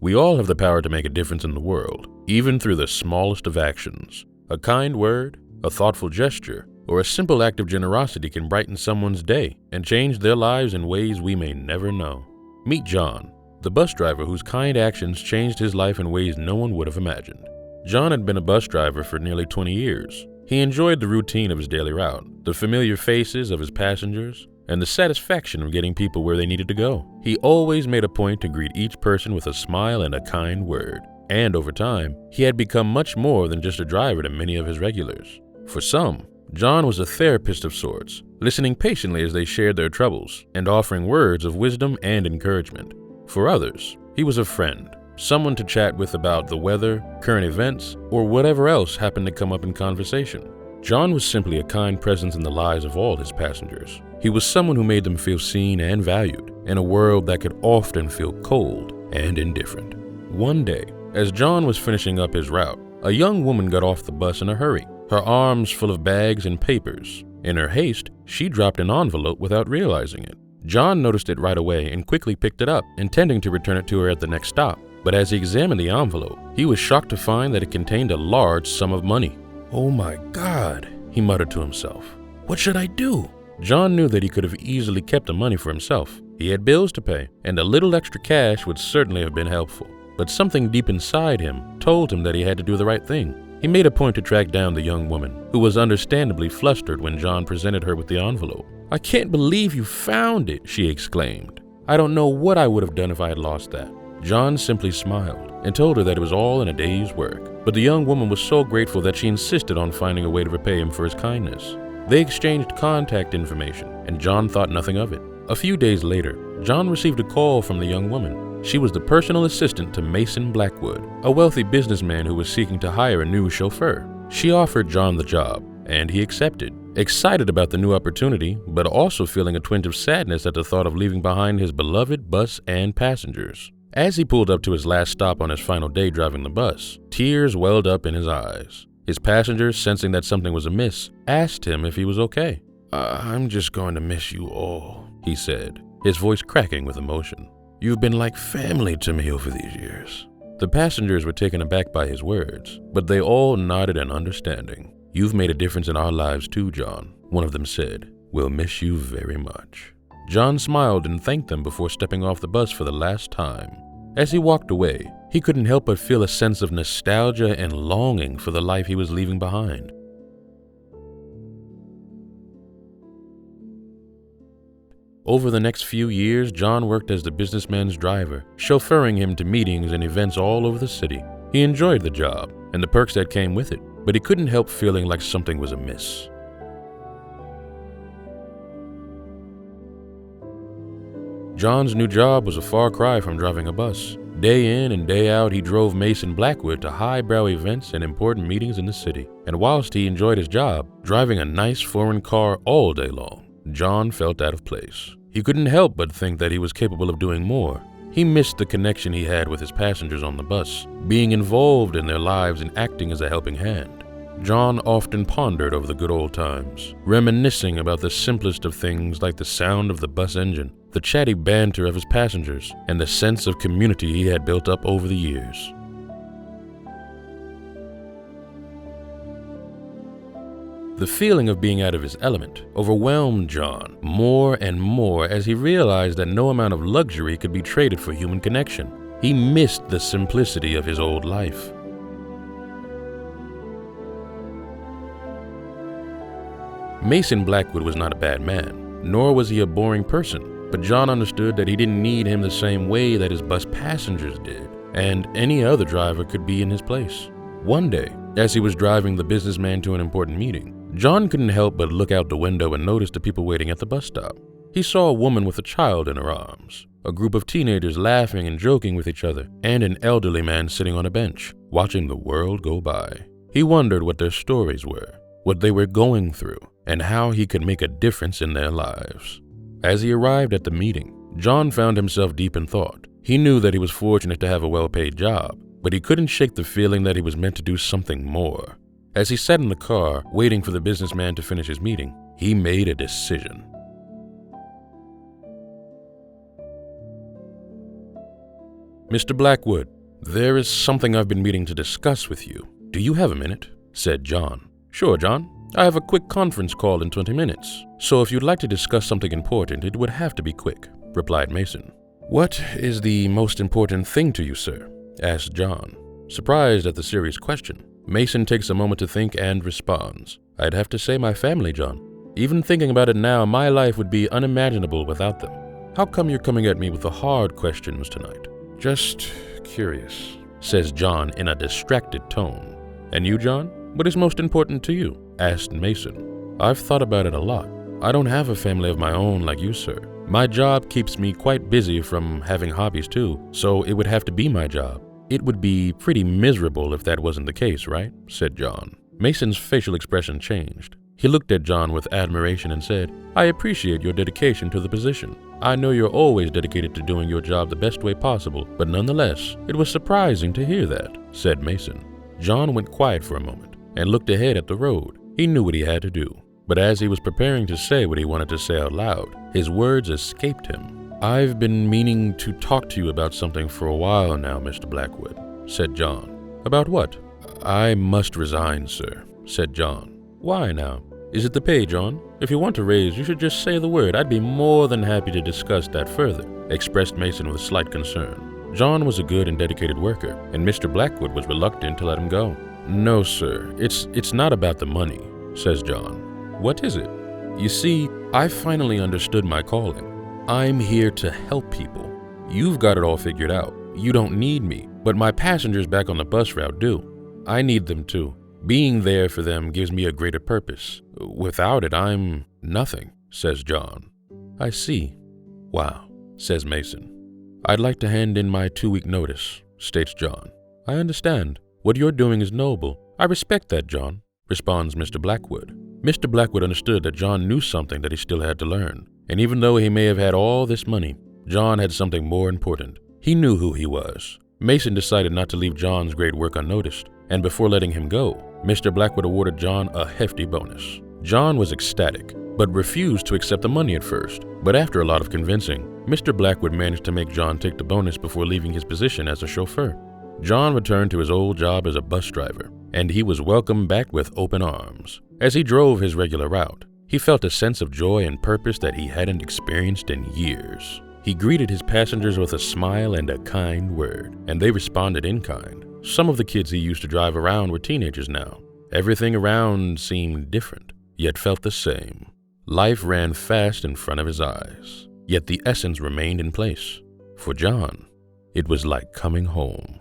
We all have the power to make a difference in the world, even through the smallest of actions. A kind word, a thoughtful gesture, or a simple act of generosity can brighten someone's day and change their lives in ways we may never know. Meet John, the bus driver whose kind actions changed his life in ways no one would have imagined. John had been a bus driver for nearly 20 years. He enjoyed the routine of his daily route, the familiar faces of his passengers, and the satisfaction of getting people where they needed to go. He always made a point to greet each person with a smile and a kind word. And over time, he had become much more than just a driver to many of his regulars. For some, John was a therapist of sorts, listening patiently as they shared their troubles and offering words of wisdom and encouragement. For others, he was a friend, someone to chat with about the weather, current events, or whatever else happened to come up in conversation. John was simply a kind presence in the lives of all his passengers. He was someone who made them feel seen and valued in a world that could often feel cold and indifferent. One day, as John was finishing up his route, a young woman got off the bus in a hurry, her arms full of bags and papers. In her haste, she dropped an envelope without realizing it. John noticed it right away and quickly picked it up, intending to return it to her at the next stop. But as he examined the envelope, he was shocked to find that it contained a large sum of money. "Oh my God," he muttered to himself. "What should I do?" John knew that he could have easily kept the money for himself. He had bills to pay, and a little extra cash would certainly have been helpful. But something deep inside him told him that he had to do the right thing. He made a point to track down the young woman, who was understandably flustered when John presented her with the envelope. "I can't believe you found it," she exclaimed. "I don't know what I would have done if I had lost that." John simply smiled and told her that it was all in a day's work. But the young woman was so grateful that she insisted on finding a way to repay him for his kindness. They exchanged contact information, and John thought nothing of it. A few days later, John received a call from the young woman. She was the personal assistant to Mason Blackwood, a wealthy businessman who was seeking to hire a new chauffeur. She offered John the job, and he accepted, excited about the new opportunity, but also feeling a twinge of sadness at the thought of leaving behind his beloved bus and passengers. As he pulled up to his last stop on his final day driving the bus, tears welled up in his eyes. His passengers, sensing that something was amiss, asked him if he was okay. "I'm just going to miss you all," he said, his voice cracking with emotion. "You've been like family to me over these years." The passengers were taken aback by his words, but they all nodded in understanding. "You've made a difference in our lives too, John," one of them said. "We'll miss you very much." John smiled and thanked them before stepping off the bus for the last time. As he walked away, he couldn't help but feel a sense of nostalgia and longing for the life he was leaving behind. Over the next few years, John worked as the businessman's driver, chauffeuring him to meetings and events all over the city. He enjoyed the job and the perks that came with it, but he couldn't help feeling like something was amiss. John's new job was a far cry from driving a bus. Day in and day out, he drove Mason Blackwood to highbrow events and important meetings in the city. And whilst he enjoyed his job, driving a nice foreign car all day long, John felt out of place. He couldn't help but think that he was capable of doing more. He missed the connection he had with his passengers on the bus, being involved in their lives and acting as a helping hand. John often pondered over the good old times, reminiscing about the simplest of things like the sound of the bus engine, the chatty banter of his passengers, and the sense of community he had built up over the years. The feeling of being out of his element overwhelmed John more and more as he realized that no amount of luxury could be traded for human connection. He missed the simplicity of his old life. Mason Blackwood was not a bad man, nor was he a boring person, but John understood that he didn't need him the same way that his bus passengers did, and any other driver could be in his place. One day, as he was driving the businessman to an important meeting, John couldn't help but look out the window and notice the people waiting at the bus stop. He saw a woman with a child in her arms, a group of teenagers laughing and joking with each other, and an elderly man sitting on a bench, watching the world go by. He wondered what their stories were, what they were going through, and how he could make a difference in their lives. As he arrived at the meeting, John found himself deep in thought. He knew that he was fortunate to have a well-paid job, but he couldn't shake the feeling that he was meant to do something more. As he sat in the car, waiting for the businessman to finish his meeting, he made a decision. "Mr. Blackwood, there is something I've been meaning to discuss with you. Do you have a minute?" said John. "Sure, John. I have a quick conference call in 20 minutes, so if you'd like to discuss something important, it would have to be quick," replied Mason. "What is the most important thing to you, sir?" asked John. Surprised at the serious question, Mason takes a moment to think and responds, "I'd have to say my family, John. Even thinking about it now, my life would be unimaginable without them. How come you're coming at me with the hard questions tonight?" "Just curious," says John in a distracted tone. "And you, John? What is most important to you?" asked Mason. "I've thought about it a lot. I don't have a family of my own like you, sir. My job keeps me quite busy from having hobbies too, so it would have to be my job. It would be pretty miserable if that wasn't the case, right?" said John. Mason's facial expression changed. He looked at John with admiration and said, "I appreciate your dedication to the position. I know you're always dedicated to doing your job the best way possible, but nonetheless, it was surprising to hear that," said Mason. John went quiet for a moment and looked ahead at the road. He knew what he had to do, but as he was preparing to say what he wanted to say out loud, his words escaped him. "I've been meaning to talk to you about something for a while now, Mr. Blackwood," said John. "About what?" "I must resign, sir," said John. "Why now? Is it the pay, John? If you want to raise, you should just say the word. I'd be more than happy to discuss that further," expressed Mason with slight concern. John was a good and dedicated worker, and Mr. Blackwood was reluctant to let him go. "No, sir, it's not about the money," says John. "What is it?" "You see, I finally understood my calling. I'm here to help people. You've got it all figured out. You don't need me, but my passengers back on the bus route do. I need them too. Being there for them gives me a greater purpose. Without it, I'm nothing," says John. "I see. Wow," says Mason. "I'd like to hand in my 2-week notice," states John. "I understand. What you're doing is noble. I respect that, John," responds Mr. Blackwood. Mr. Blackwood understood that John knew something that he still had to learn. And even though he may have had all this money, John had something more important. He knew who he was. Mason decided not to leave John's great work unnoticed, and before letting him go, Mr. Blackwood awarded John a hefty bonus. John was ecstatic, but refused to accept the money at first. But after a lot of convincing, Mr. Blackwood managed to make John take the bonus before leaving his position as a chauffeur. John returned to his old job as a bus driver, and he was welcomed back with open arms. As he drove his regular route, he felt a sense of joy and purpose that he hadn't experienced in years. He greeted his passengers with a smile and a kind word, and they responded in kind. Some of the kids he used to drive around were teenagers now. Everything around seemed different, yet felt the same. Life ran fast in front of his eyes, yet the essence remained in place. For John, it was like coming home.